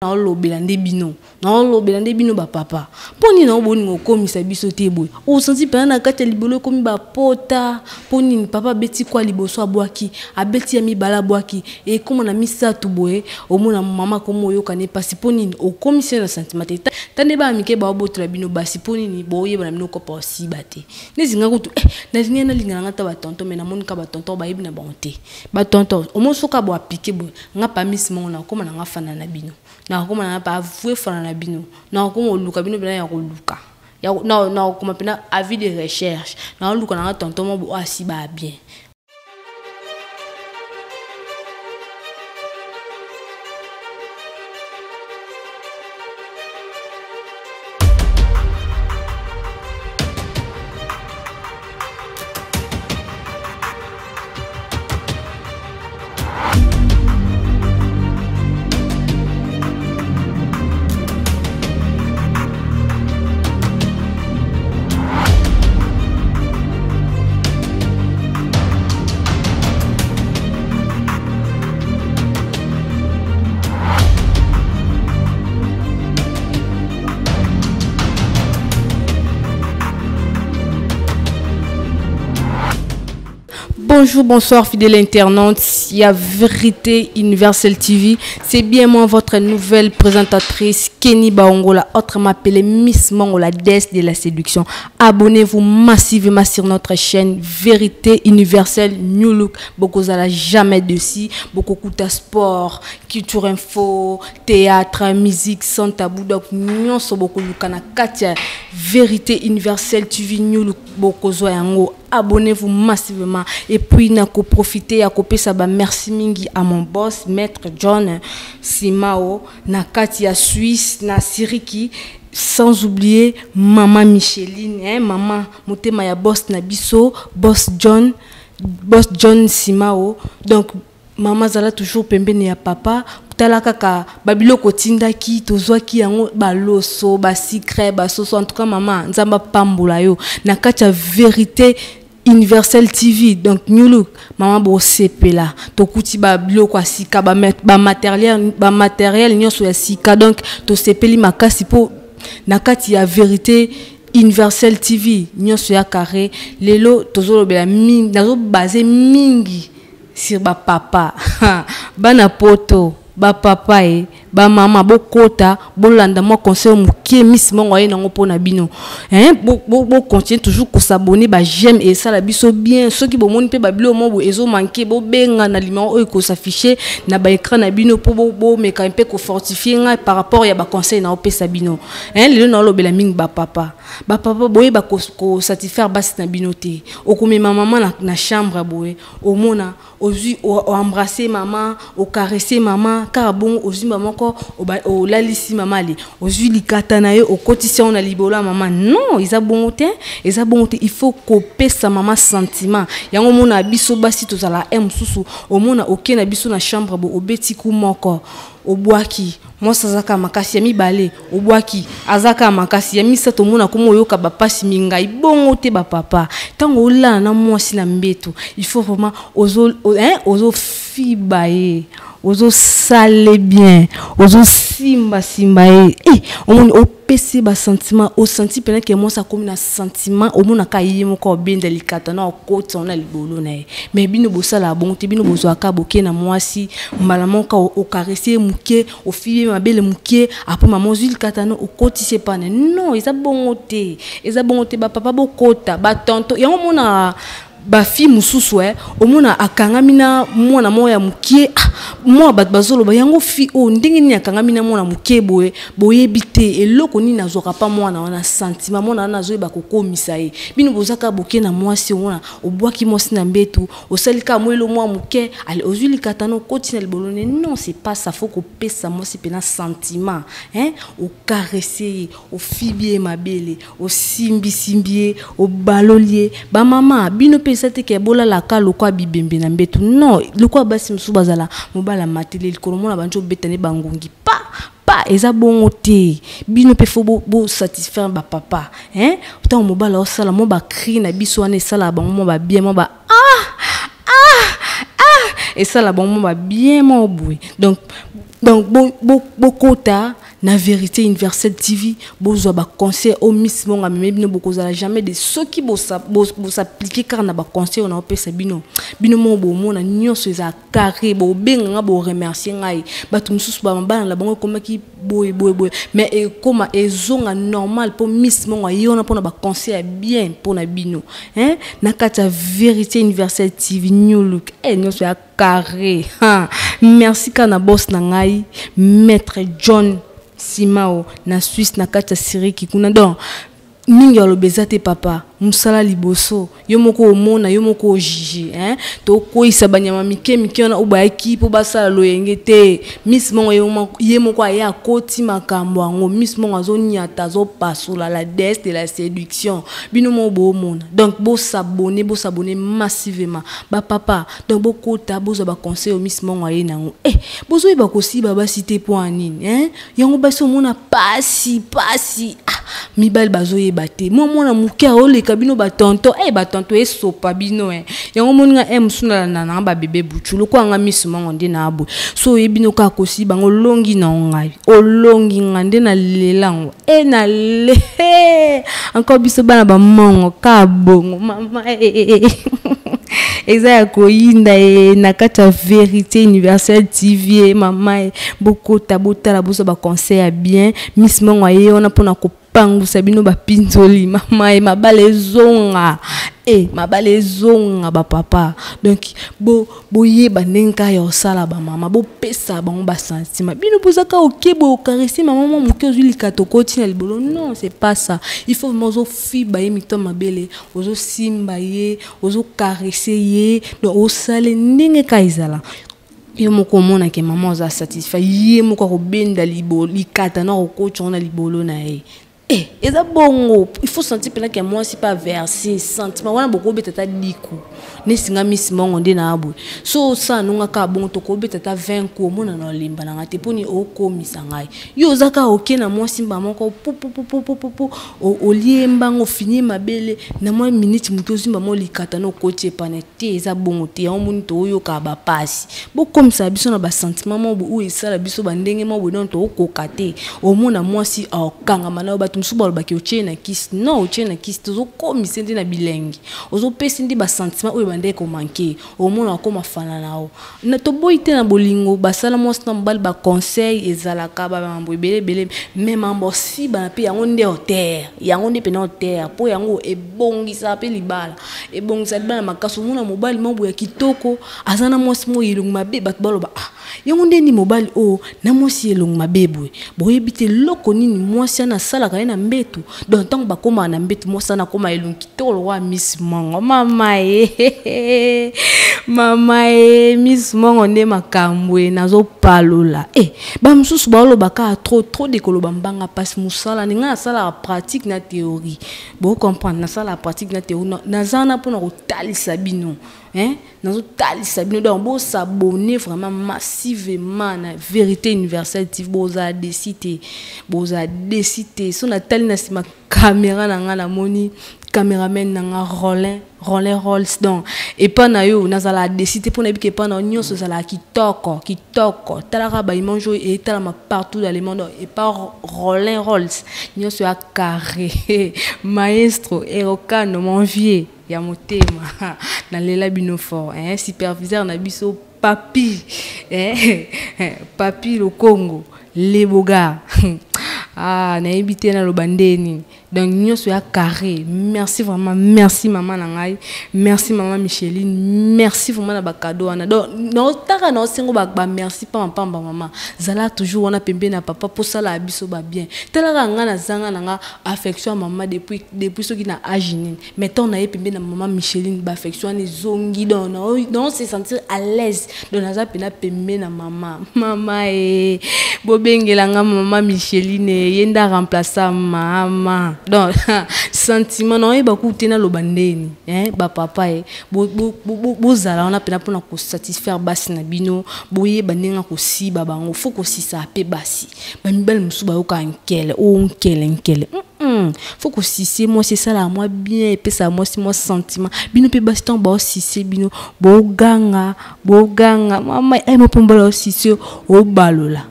na lobela nde bino na lobela nde bino ba papa poni na boni ngokomisa biso te boy o senti pena na kati libolo komi ba pota poni papa beti kwa liboso abwaki abeti ya mibala bwaki e komo na misatu boy o mona mama komo yoka ne pasi poni o komisa na sentiment tande ba amike ba obotola bino basi poni ni boye bana bino ko pa aussi bate nezinga kutu na zinia na linga ngata ba tonton me na monika ba tonton ba yebi na bonté ba tonton o mo soka bo appliquer boy nga pa miss mo na koma na nga fana na bino na koma na pa avouer fana na bino na koma luka bino bina ya luka ya na koma pena avis de recherche na luka na tonton mo bo asi ba bien. Bonjour, bonsoir fidèles internautes, il y a Vérité Universelle TV, c'est bien moi votre nouvelle présentatrice Kenny Baongola, autrement appelée Miss Mongo, la déesse de la séduction. Abonnez-vous massivement sur notre chaîne Vérité Universelle New Look, beaucoup à jamais dessus, beaucoup de sport, culture info, théâtre, musique, sans tabou, donc nous sommes beaucoup de Katia Vérité Universelle TV New Look, beaucoup de abonnez-vous massivement et puis n'a qu'au profiter à copier ça ba merci mingi à mon boss maître John Simao na Katia Suisse na Siriki sans oublier maman Micheline maman motema ya boss na biso boss John Simao donc maman zala toujours pembeni ya papa tala kaka babilo kotinda ki tozwa ki yango baloso ba secret ba soso en tout cas maman nzamba pambola yo na katia Vérité Universelle TV donc New Look maman bo sepela to kuti babilo kwa sika ba matériel nyonso ya sika donc to sepeli makasi po na katia Vérité Universelle TV nyonso ya carré lelo tozolobela mingi nazo basé mingi sur ba papa bana poto ba papa ba mama bokota bolanda moi conseil mukie Miss Mongo ye nango pona bino bo continue toujours ko s'abonner ba j'aime et ça la biso bien ceux qui bo moni pe ba bilo mo bo ezo manquer bo benga na numéro ko s'afficher na ba écran na bino po bo meka un peu ko fortifier nga par rapport ya ba conseil na opesa bino lelo na lobela mingi ba papa boye ba ko satisfaire basi na bino te okome maman na chambre boye o mona ozu o embrasser maman o caresser maman car bon ozu maman ko o lalisi maman ali ozu likata na ye o kotisi on a libola maman non ils a bon te il faut couper sa maman sentiment yango mona biso basi to zala mususu o mona oke na biso na chambre bo obeti ku moko obwaki moi sazaka makasi ya mibale obwaki azaka makasi ya misato mona komo yoka ba pasi minga ibongo te ba papa tango ola na mwasi na mbeto il faut vraiment ozo fibaye ozo sale bien ozo simba omoni opesi ba sentiment o senti pena que moi ça comme na sentiment omona ka yimo ko bien délicat na okoti on a libolo na mais bino bosala bonté bino bozwaka boke na mwasi mbala monka o caresser muke o fiye mabele muke après maman zul katano okoti c'est pas non eza bongote ba papa bokota ba tonto yango mona ba fi mususu omona akangamina mwana moya mukie moi bat bazolo ba yango fi o ndenge ni akangamina mwana mukie boye bité eloko ni nazoka pa mwana wana sentiment mwana nazo ba kokomisa ye bino bozaka boke na mwasi mwana obwaki mwasi na mbetu osalika mwelo mwa mukie ali ozuli katano kotina libolone non c'est pas ça faut ko pesa mwasi pena sentiment o caresser o fibie mabele o simbi o balolier ba mama bino c'était que bola la ka lokwa bibembe na mbetu non lokwa basi msubazala mobala matele likolomo na banjo betane bangongi pa eza bongo te bino pe fo bo satisfaire ba papa tant mobala osala mo ba cri na biso ane sala bango mo ba bien mo ba et ça la bon moi bien mon bruit donc Donc beaucoup ta na vérité universelle TV bozwa ba conseil au miss monga mais bino bokozala jamais de ceux qui bo s'appliquer car na ba conseil on a pesa bino mo bo mona nyonso eza carré bo benga bo remercier ngai batu mususu ba mbana la bango komaki boy mais e koma ezonga normal pour miss monga yona pona ba conseil bien pona bino hein na kata vérité universelle TV new look nyonso ya carré merci kana boss na ngai maître John Simao na Suisse na kata Syrie kikuna donc ningi alobezate papa musala liboso yo moko omona yo moko ojiji hein to koisa banyama mike ona ubayaki po basala loyenge te miss mongo ye moko aya koti makambo ngo miss mongo azonyata zo pasola la déesse de la séduction bino mo bo mona donc bo s'abonner massivement ba papa donc bokota bozo ba conseil au miss mongo ye nango bozo ba kosi baba cité point nini hein yango basi omona pasi mibali bazo yebate mona muke ole kabino batonto batonto esopa bino yango moninga musuna na ba bébé buchulu ko anga miss mongo nde na abo so yebino ka kosi bango longi na ngai olongi ngande na lelango na le encore biso bana ba mongo ka bongo mama eza koyinda na kata vérité universelle TV mama beaucoup tabotala bozo ba conseil bien miss mongo ye ona pona ko pangu sabino ba pinzoli mama mabale zonga mabale zonga ba papa donc boye banenka yo sala ba mama bo pesa bango ba sentiment bino bozaka okebo caresser maman moke ozuli katokoti na libolo non c'est pas ça il faut mozo fiba ye mito mabele ozo simba ye ozo caresser ye donc osale ndenge kaizala yo moko mona ke maman oza satisfait ye moko ko benda libolo likata na ko chona libolo na ye eza bongo il faut sentir pendant que moi si pas verser sentiment wana boko betata diku nesinga miss mongo nde na abwe so sa nunga ka bongo to ko betata 20 ko mona na limba na ngate poni okomisa ngai yo zaka oke na moi simba moko pu o liemba ngo fini mabele na moi minute muto simba mo likata no koche panete eza bongo te on moni to yo ka ba pasi bokomisa biso na ba sentiment mo bo esala biso bandenge mo bo don to okokate o mona moi si okanga mana ba msuba ba ki oche na kiss non oche na kiss tozo komisa ndi na bilengi ozo pesi ndi ba sentiment oyo bande ko manquer au mona ko mafana nao na to boite na bolingo basala mo sta mbal ba conseil ezala ka ba mambo belé même mambo si ba pe yango nde hotel yango nde pena hotel po yango ebongisa pe libala ebongisa libala makaso mona mobali mambo ya kitoko azana mo simo yilungu mabe bat baloba yango nde ni mobali na mosi elongo mabebwe boyebite loko nini mosi na sala ka na mbetu donc tant ba koma na mbetu mosi na koma elongo kitolo wa miss mongo mama miss mongo nde makambwe nazo palola ba msusu ba lo baka trop de koloba mbanga passe musala ninga sala pratique na théorie bo comprendre na sala pratique na théorie na zana pona ko talisa bino nazo talisa bino donc bo s'abonner vraiment massivement na vérité universelle TV boza décider so na tali na sima caméra na nga na moni cameraman na nga Rolls donc et pas na yo nazala décider pour na bike pas na nyonso sala kitoko talaka ba imanjo et talama partout dans le monde et pas Rolls nyonso ya carré maestro erokano mon vieux ya motema na lela bino fort superviseur na biso papi papi le Congo les boga na invité na lobandeni donc nyonso ya carré merci vraiment merci maman nangai merci maman Micheline merci vraiment na ba cadeau na donc no taka na sengo ba merci pa maman zala toujours wana pembe na papa pour ça la biso ba bien telaka nga na zanga nanga affection maman depuis ce qui na agine mettons na pembe na maman Micheline ba affection ni zongi donc se sentir à l'aise donc na za pena pembe na maman bobengela nga maman Micheline yenda remplacer mama donc sentiment non eba kutena lo bandeni ba papa bozala on a pena pona ko satisfaire basi na bino boye bandenga ko siba bango faut ko sisa pe basi ba mibali musuba yo ka nkele o nkele faut que si moi c'est ça là moi bien et puis ça moi c'est moi sentiment bino pe basi ton ba si bino bo ganga mama mo pombola aussi sur o balola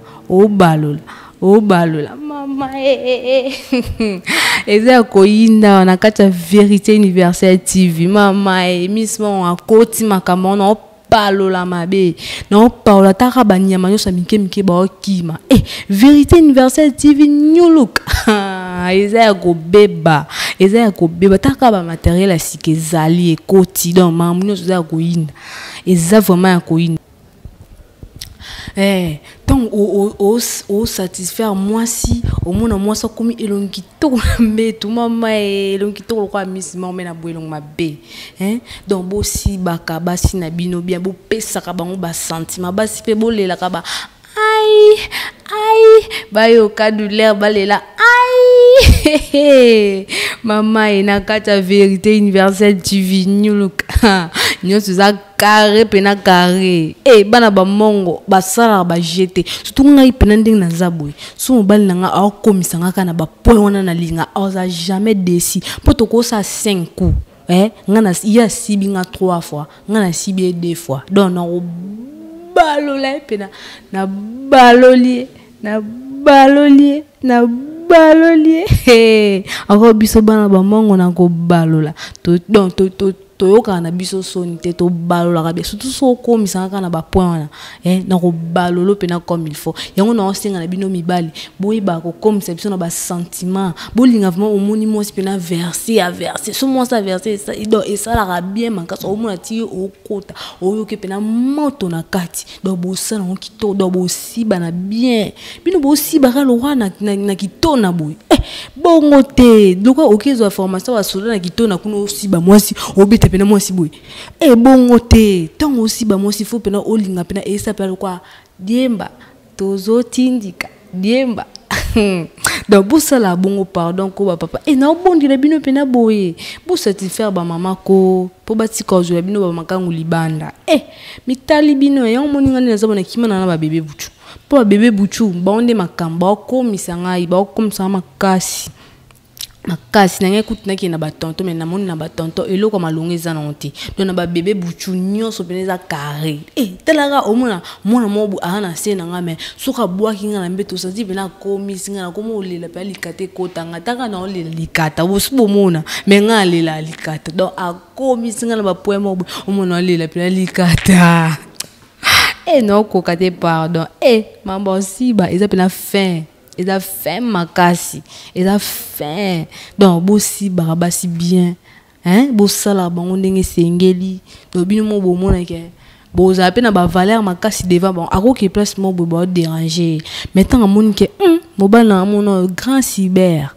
mama eza koyinda na kata vérité universelle TV mama Miss Mon a koti makambo na balola mabe na parola taka banyama nyo sa mike ba okima vérité universelle TV new look eza ko beba taka ba matériel a sikezali e koti donc mamu nyo eza koyinda eza vraiment koyinda donc au satisfaire moi si au moins moi ça comme elongi to mais tout maman elongi to quoi Miss Mon na boelong mabe donc bo si baka basi na bino bien bo pesa ka bango ba sentiment basi pe bo lela ka ba ai ba yo ka douleur ba lela ai mama ina kata vérité universelle TV new look nyo tuza carré pena carré bana ba mongo ba sala ba jeter surtout ngai pena nding na zabwe so mobali nanga a komisa ngaka na ba point wana na linga a jamais déci poto ko sa 5 coups ngana ya sibi nga 3 fois ngana sibi 2 fois donc na balola pena na balolier encore biso bana ba mongo na ko balola to donc toyoka na biso soni te to balola ka surtout so ko misanga na ba point wana na ko balolo pena comme il faut yango na osenga na bino mibali boyiba ko comme biso na ba sentiment bolinga vraiment au moni mo pena verser so mo sa verser ça et ça la bien manka so mo na ti o kota o yo ke pena moto na kati do bo sala on kito do bo siba na bien bino bo siba ka lo wana na kito na boy bongo te loko okezo formation wa sola na kito na kuno siba mwasi obite pena mwasi boy bongo te tango aussi ba mwasi faut pena olinga pena esa pela kwa diemba tozo tindika diemba donc pour ça la bongo pardon ko ba papa na obondi na bino pena boye pour satisfaire ba mama ko po bati ko zo bino ba makangu libanda mitali bino ya moninga na zabona kimana na ba bébé buchu po ba bébé buchu ba onde makamba ko misanga ba ko misanga makasi na ngekuti na ki na batonto mais na moni na batonto eloko malongeza na onti donc na ba bébé buchu nyonso peneza carré telaka omona mwana mobu ana se na nga mais soka bwaki nga na mbeto sa ti bena komisi nga na komo olela pa likate kotanga taka na olela likata bo mona mais nga lela likata donc a komisi nga na ba poème mobu omona olela pa likata non kokate pardon mambo siba eza pena fin ils a fait makasi ils a fait donc bosi barabasi bien bosala bango ndenge sengeli to bino mo bomona ke boza pe na ba valeur makasi devant bon akoki place mo bo déranger maintenant amoni ke mobala mono grand cyber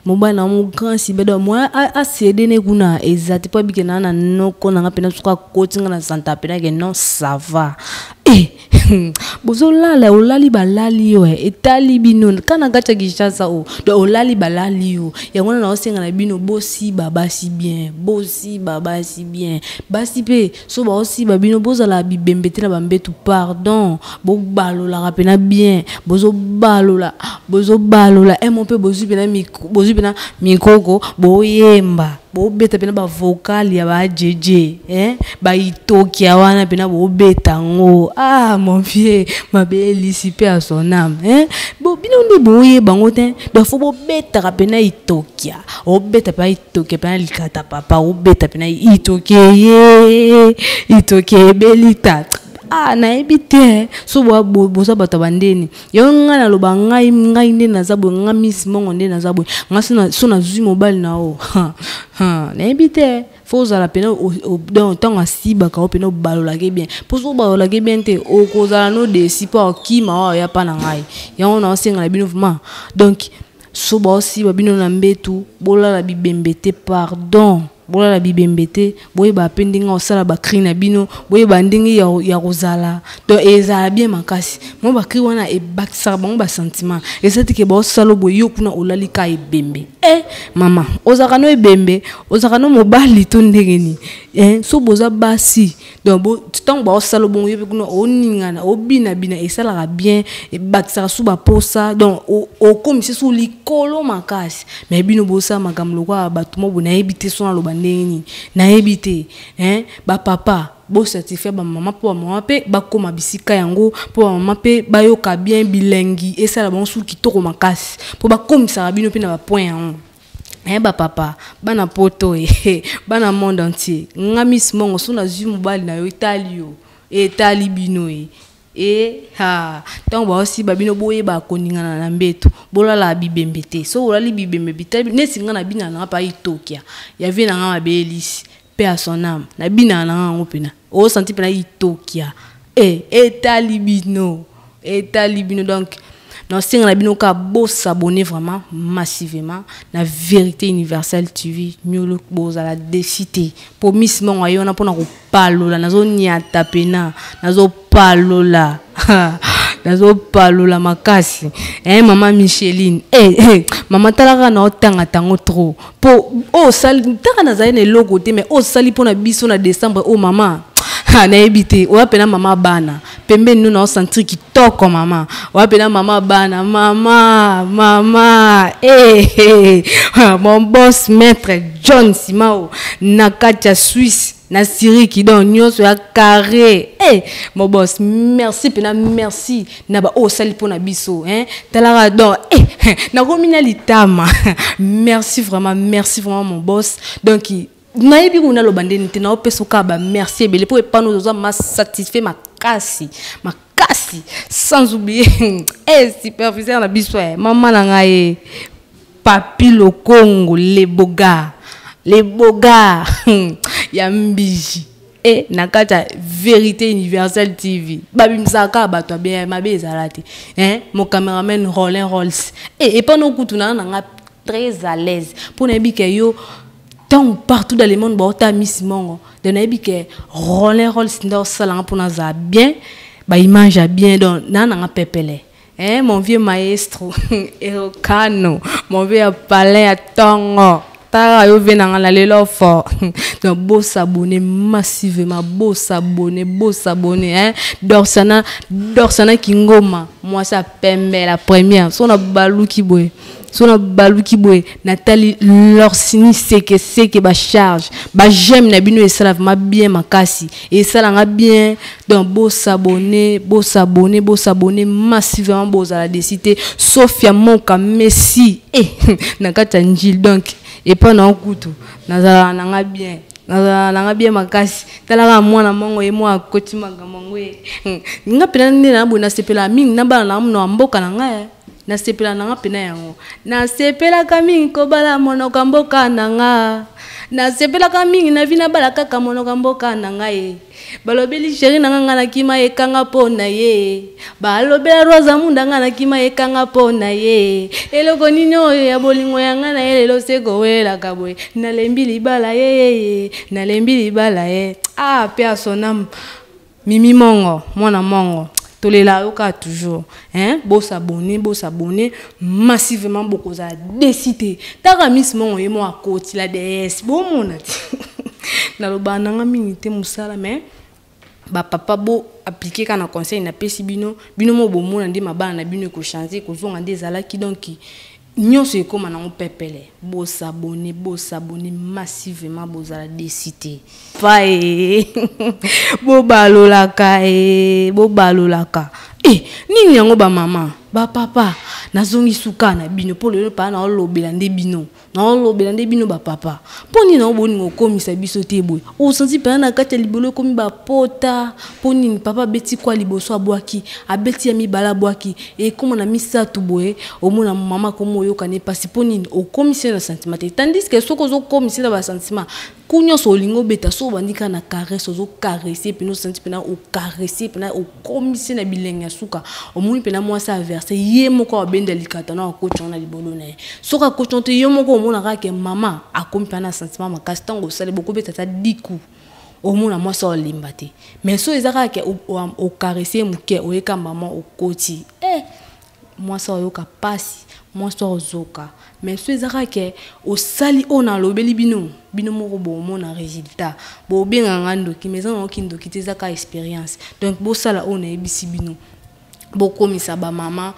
mobala mo grand cyber donc moi a cédé ne kuna exact pas bike na noko na pena suka kotinga na santa pena ke non ça va bozolala olali balali yo etali bino kana gacha gishasa o do olali balali yo yango na osenga na bino bosi babasi bien basi pe so ba osi babino bozala bibembete na bambetu pardon bo balola rapena bien bozobalola mon pe bozu pena mikoko boyemba bo beta pena ba vocal ya ba jeje ba itoki awana pena bo beta ngo mon vieux ma belle ici pe à son âme bo bino ndi boye bango te do fo bo beta ka pena itoki o beta pa itoki pena likata papa o beta pena itoki belita na ebite so boza bato bandeni yo nga na loba ngai nde na zabwe nga Miss Mongo nde na zabwe nga so na zui mobile na o na ebite faut la pena dans temps asiba ka pena balola ke bien pour so balola ke bien te o kozala no de si pa ki ma ya pa na ngai ya ona osenga na bino vraiment donc so ba aussi ba bino na mbetu bola la bibembete pardon bola la bibembete boye ba pendinga osala ba cri na bino boye ba ndingi ya rozala donc ezala bien makasi mo ba cri wana e bakisa bango ba sentiment ezati ke ba osalo boye kuna olalika ebembe mama ozaka no ebembe ozaka no mobali to ndengeni so boza basi donc bo tant ba osalo bongo yepe kuna oningana obina bina esala bien e bakisa su ba posa donc o comme si sous likolo makasi mais bino bosa makamlo kwa batu mo bona ebité so na lo bandeni na ebité ba papa bo certifié ba maman po maman pe ba koma bisika yango po maman pe ba yoka bien bilengi esala bon sou kitoko makasi po ba komisa bino pe na ba point yango ba papa bana poto bana monde entier ngami simongo so na zu mobali na yo italio etali bino tant ba aussi babino boye ba koningana na mbeto bolala bibembete so olali bibembe bitabi nesinga na bina na pa itokia ya vina nga mabelisi pe à son âme na bina na ngo pena o senti pena itokia etali bino donc non singa na bino ka bo s'abonner vraiment massivement na Vérité Universelle TV nyolo boza la décité pour Miss Mongo ayona pona ko palola nazo nyata pena nazo palola nazo palola makasi mama Micheline mama talaka na otanga tango trop po sali taka na zaine logo te mais sali pona biso na décembre mama na ebité o apena mama bana pembe nous na sentir kitoko mama o apena mama bana mama mon boss maître John Simao na Katia Suisse na Syrie qui donne nyonso ya carré mon boss merci pena merci na ba sali pona biso talaka donc na komina litama merci vraiment mon boss donc nayebi kuna lo bandeni te na opeso ka ba merci ebele po epano oza ma satisfait makasi sans oublier superviseur na biso mama na ngai papi lo Congo les boga ya mbiji nakata Vérité Universelle TV babi msaka bato bien mabe ezalati mon cameraman Rollin Rolls et pendant kutuna na nga très à l'aise pour nebike yo tant partout dans le monde ba ota Miss Mongo de na ebike Rollin Rolls ndo sala pour na za bien ba image bien donc na nga pepele mon vieux maestro Erokano mon vieux palais à Tongo ta yo venanga la lelo fort donc beau s'abonner massivement beau s'abonner Dorsana Kingoma moi ça pembe la première son baluki boy Nathalie Lorsini seke ba charge ba j'aime na bino et ça va bien makasi et ça la bien donc beau s'abonner massivement beau à la décité Sophia Monka Messi nakata njil donc et pas na kutu nazala nanga bien makasi talaka mwana mongo e moi akoti magambo nga pena na bona sepela mingi na bana na mno mboka na nga na sepela nanga pena yango na sepela kamingi ko bala monoka mboka na nga na sepela kamingi na vina bala kaka monoka mboka na nga balobeli chéri na nga na kima ekanga pona ye balobela roza munda nga na kima ekanga pona ye eloko nino ya bolingo ya nga na elelo seko wela kabwe na lembi libala ye pe asonam Mimi Mongo mwana mongo tolela yoka toujours beau s'abonner massivement beaucoup za décité taka Miss Mongo yemo akoti la DS bo mona na lo bananga mingi te musala mais ba papa bo appliquer kana conseil na pesi bino mo bo mona ndi mabana na bino ko changer ko zonga ndezala ki donc nyonso ekoma na pepele beau s'abonner massivement beau za décité fa bo balolaka nini yango ba mama ba papa nazongi suka na bino po lelo pa na lobela nde bino ba papa poni na oboni ngokomisa biso te boy o senti pa na kati libolo komi ba pota poni papa beti kwa liboso abwaki abeti ya mibala bwaki e komo na misatu boy o mona mama komo yoka ne pasi poni o komisa na sentiment tandis que soko zo komisa na ba sentiment kunyo so lingo beta so bandika na caresse ozo caresser pena senti pena o caresser pena o commisser na bilenga suka omuni pena moi ça verser ye moko abenda likata na coach na libolo na soka coach to ye moko omona ka ke mama akomi pena sentiment makasi tango sale boko beta ta diku omona moi ça olimbate mais so ezaka ke o caresser muke o yeka maman o koti moi ça oyoka pasi moi ça ozoka mais so ezaka ke o sali ona lobeli bino moko bo mona résultat bo benga ngando ki maison okindo ki tezaka expérience donc bo sala ona ebisi bino bokomisa ba mama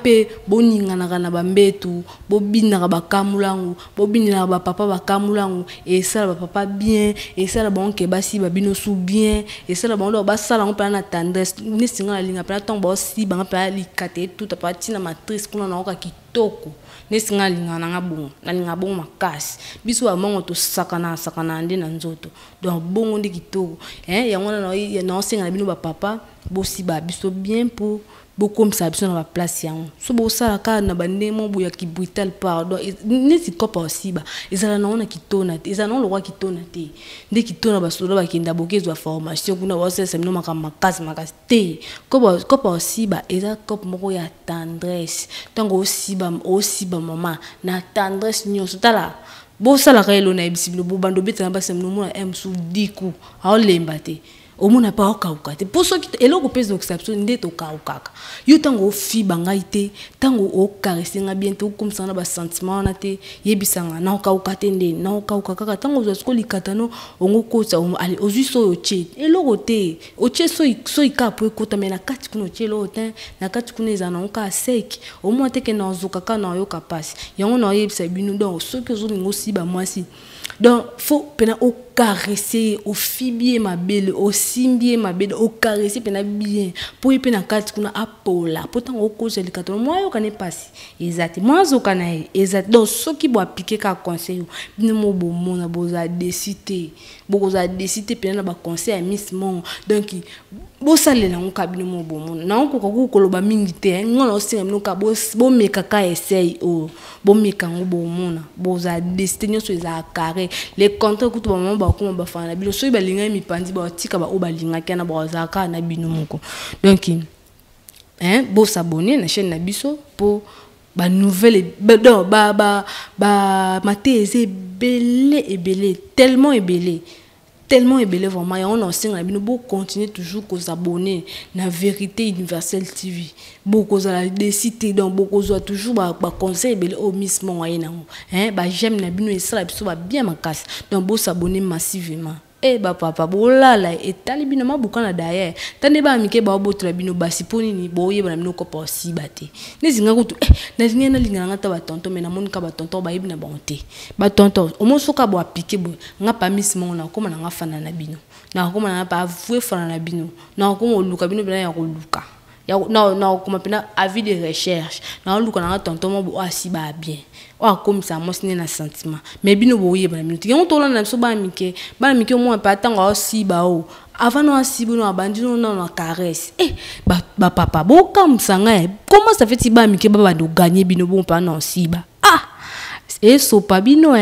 pe boningana na bambetu bobinaka bakamulangu bobinaka ba papa bakamulangu et ça ba papa bien et ça ba onke basi ba bino sou bien et ça ba ndo basala on na tendresse ni singa la linga pena tombo si ba pa likate tout pa tina matrice kuna na oka kitoko ni singa linga na linga bon makasi biso ba mongo to sakana nde na nzoto donc bongo ndi kitoko yango na singa na bino ba papa bosi ba biso bien pour beaucoup ça biso na ba place yango so bo sala ka na bandemo bo ya ki brutal pardon ni si kopa aussi ba ezala na ona kitona te ezala na lo roi kitona te nde kitona ba solo ba kinda bokezwa formation kuna ba se semino makasi te kopa aussi ba eza kop moko ya tendresse tango aussi ba mama na tendresse nyonso tala bo sala ka elo na ebisibino bo bando beta na ba semino mo na msu diku a olemba te omona pa okauka te pour ceux qui eloko pèse exception ndeto kaukaka yo tango fi bangai te tango o caresser bien te comme ça na ba sentiment na te yebisanga na okauka te nde na okauka kaka tango zo sko likatano ongo kotsa ali ozu so oche eloko te oche so ikapo ekota mena kati kuno oche lo te na kati kuno ezana onka sec au moins te ke na ozuka ka na yo kapasi yango na yebisa binu donc ceux qui zo lingo si ba mwasi donc faut pena au caresser au fibie ma belle au simbie ma belle au caresser pena bien pour y pena kati kuna apola pourtant au cause de likato moi yo kane pasi exact moi zo kana exact donc ceux qui bo appliquer ka conseil bino mo bo mona boza décider pena na ba conseil à miss mon donc bo salela ngoka bino mo bo mona na ko ko koloba mingi te ngona osinga bino ka bo meka ka essaye o bo meka ngo bo mona boza décider nyo so za carré les contrats kutu ba mama ba ko ba fana bilo so balinga mi pandi ba tika ba o balinga kana ba za ka na bino moko donc bo s'abonner na chaîne na biso pour ba nouvelle ba mateze belé tellement ébélé vraiment et on enseigne la bino bo continuer toujours qu'on s'abonner na vérité universelle TV beaucoup la décider donc beaucoup toujours ba conseil belé au miss mon ba j'aime na bino et ça la biso ba bien makasi donc bo s'abonner massivement ba papa bolala etali bino mabukana d'ailleurs tande ba mike ba botola bino basi poni ni boye bana bino ko pa si bate nezinga kutu na linga ngata ba tonton mais na monika ba tonton ba yibina bonté ba tonton o mosoka bo appliquer bo nga pa miss mon na koma na nga fana na bino na koma na pa avouer fana na bino na koma luka bino bina ya ko luka na koma pena avis de recherche na luka na tonton mo bo asi ba bien comme ça moi c'est un sentiment mais bino boye ba minute yon to na so ba mike mo pa tanga aussi ba o avant no asi bino abandi no na caresse ba papa bo comme ça comment ça fait ti ba mike ba do gagner bino bon pa na aussi ba so pa bino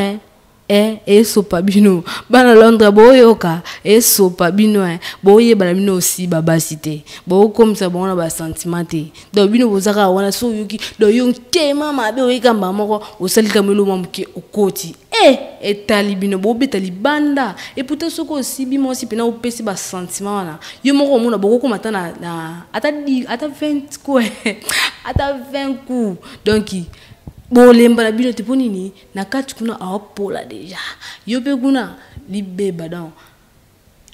so pa bino bana Londres boyoka so pa bino boye bana bino aussi baba cité bo comme ça bon na ba sentiment te donc bino bozaka wana so yuki do yon tema mabe oyika mbamoko osalika melo mamuke okoti etali bino bo betali banda et pourtant soko aussi bimo aussi pena opesi ba sentiment wana yo moko mona boko komata na ata 20 coups ata 20 coups donc bolemba na bino te ponini na kati kuna apola deja yo pe kuna libeba donc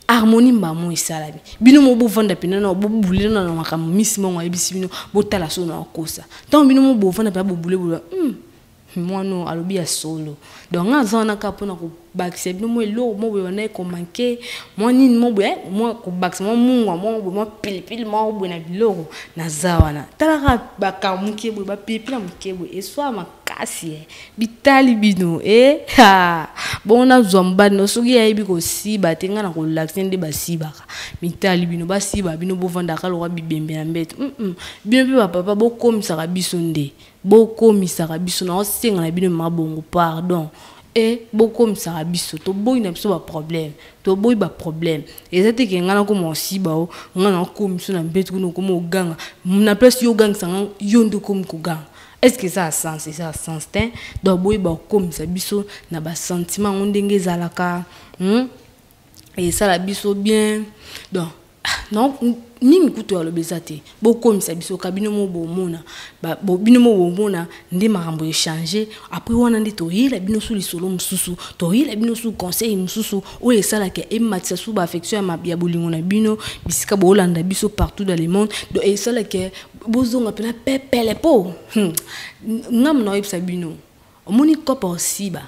harmonie mbamo isalabi bino mo bo vanda pena na bo bulile na makam miss mo ngabisi bino botala so na kosa donc bino mo bo vanda pe bo bulile moi non alobi ya solo donc ngazana ka pona ko bakse bino mo elo mo bo na ko manquer moi nini mo bo moi ko bakse mo mungwa mo pile mo bo na biloko na zawana talaka bakamuke bo ba pipila mukebo eswa makasi bitali bino bon na zomba no soki ya ibi ko siba tenga na ko laxen de basibaka mitali bino basiba bino bo vanda ka lo bibembe na mbeto bino pe papa bo komisa ka biso nde boko misaka biso na osenga na bino mabongo pardon et beaucoup me ça biso to boy na biso ba problème to boy ba problème et ça te que ngana ko mo si ba o ngana ko mi so na betu ko ko mo ganga na place yo gang sang yondo ko ko gang est-ce que ça a sens c'est ça a sens ten do boy ba comme ça biso na ba sentiment on ndenge zalaka et ça la biso bien donc non ni kuto ya lobezate beaucoup comme ça biso kabino mo bo mona ba bo bino mo bo mona ndi makambo échanger après wana ndi to yila bino su lisolo mususu to yila bino su conseil mususu o esala ke e matisa su ba affection ya bolingo na bino bisika bo landa biso partout dans le monde do esala ke bozonga pena pepele po ngam no yebisa bino omoni kopa osiba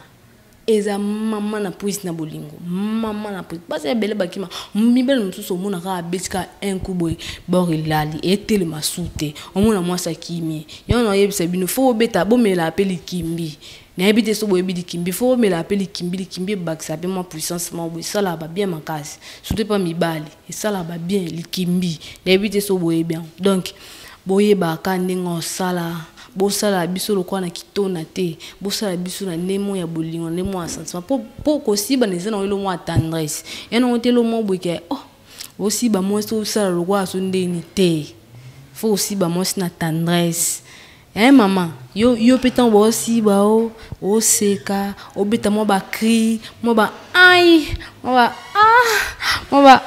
eza mama na puisi na bolingo mama na puisi basi bele bakima mibele mususu omona ka betika un kuboy borilali etele masute omona mwasa kimi yona yebisa bino fo beta bomela apeli kimbi na ebite so boyebi di kimbi fo bomela apeli kimbi bakisa pe moi puissance mo bo sala ba bien makasi surtout pas mibali et sala ba bien likimbi na ebite so boyebi donc boyeba ka ndengo sala bosala biso lokwa na kitona te bosala biso na nemo ya bolingo nemo ya sentiment po kosiba neza na lo mwa tendresse eno otelo mo boke oh osiba mo so sala lokwa so ndeni te fo osiba mo na tendresse maman yo petan bo osiba o seka o beta mo ba cri mo ba ai mo ba mo ba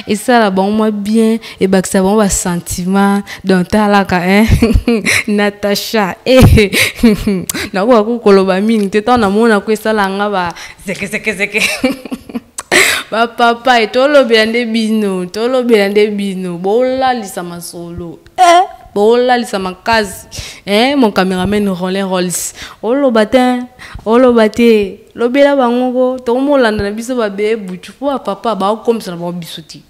et ça là bon moi bien et bah que ça bon va sentiment dans ta là Natacha na ko koloba mingi te tona mona ko ça là nga ba zeke ba papa et tolo biande bino bola lisa masolo bola lisa makazi mon cameraman Rolls olo bate lobela bango to mo landa na biso ba be butu po papa ba comme ça na ba bisuti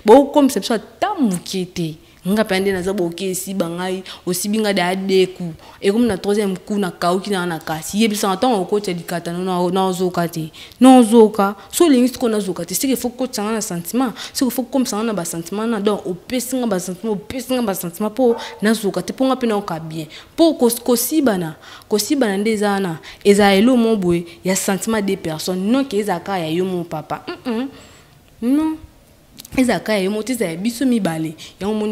bo comme ça ça tamukete nga pende na za boke si bangai osibinga da adeku et comme na troisième coup na kauki na kasi yebisa ntango okoti dikata na zokate non zoka so lingi ko na zokate c'est qu'il faut ko tsanga na sentiment c'est qu'il faut comme ça na ba sentiment na donc opesinga ba sentiment po na zokate po nga pena o ka bien po kosiba na ndezana eza elo mo boy ya sentiment des personnes non que ezaka ya yo mon papa non ezaka ya yo mo tiza biso mibale ya mo